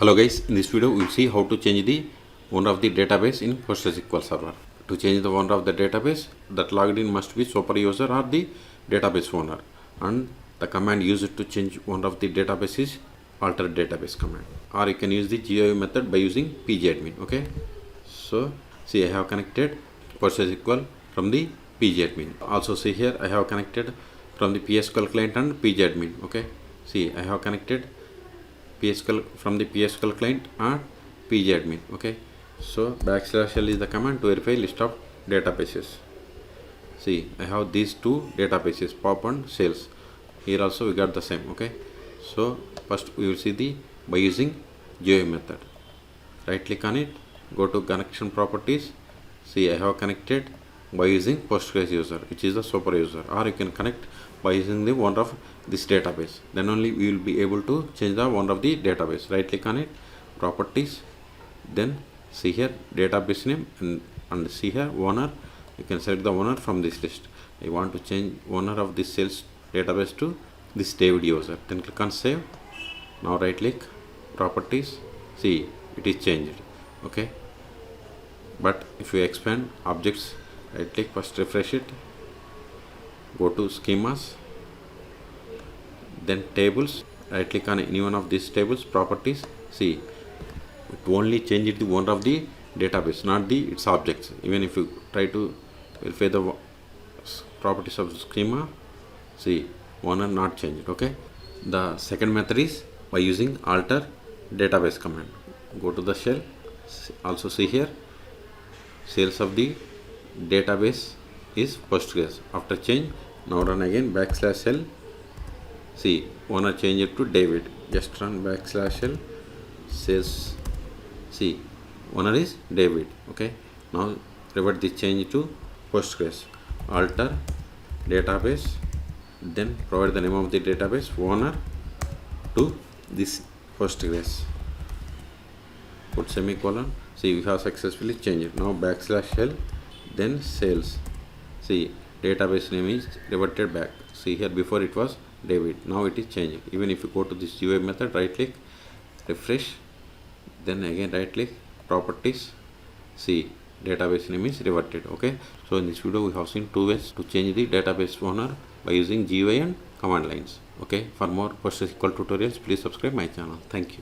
Hello guys, in this video we will see how to change the owner of the database in PostgreSQL server. To change the owner of the database, that logged in must be super user or the database owner, and the command used to change owner of the database is alter database command, or you can use the GUI method by using PGAdmin. Okay, so see, I have connected PostgreSQL from the PGAdmin. Also see here I have connected from the PSQL client and PGAdmin. Okay, see, I have connected PSQL from the PSQL client and PGAdmin. Okay, so \l is the command to verify list of databases. See, I have these two databases, pop and sales. Here also we got the same. Okay, so first we will see the by using GUI method. Right click on it, go to connection properties. See, I have connected by using Postgres user, which is the super user, or you can connect by using the owner of this database. Then only we will be able to change the owner of the database. Right click on it, properties, then see here database name, and see here owner. You can select the owner from this list. I want to change owner of this sales database to this David user. Then click on save. Now right click, properties. See, it is changed. Okay, but if you expand objects, right click, first refresh it, go to schemas, then tables, right click on any one of these tables, properties. See, it only changes the owner of the database, not the its objects. Even if you try to verify the properties of the schema, see, owner not changed. Okay, the second method is by using alter database command. Go to the shell. Also see here sales of the database is Postgres. After change, now run again \l. See, owner change it to David. Just run \l sales. See, owner is David. Okay, now revert the change to Postgres. Alter database, then provide the name of the database owner to this Postgres. Put semicolon. See, we have successfully changed it. Now \l, then sales. See, database name is reverted back. See here, before it was David, now it is changing. Even if you go to this UI method, right click, refresh, then again right click, properties. See, database name is reverted. Okay, so in this video we have seen two ways to change the database owner by using GUI and command lines. Okay, for more PostgreSQL tutorials, please subscribe my channel. Thank you.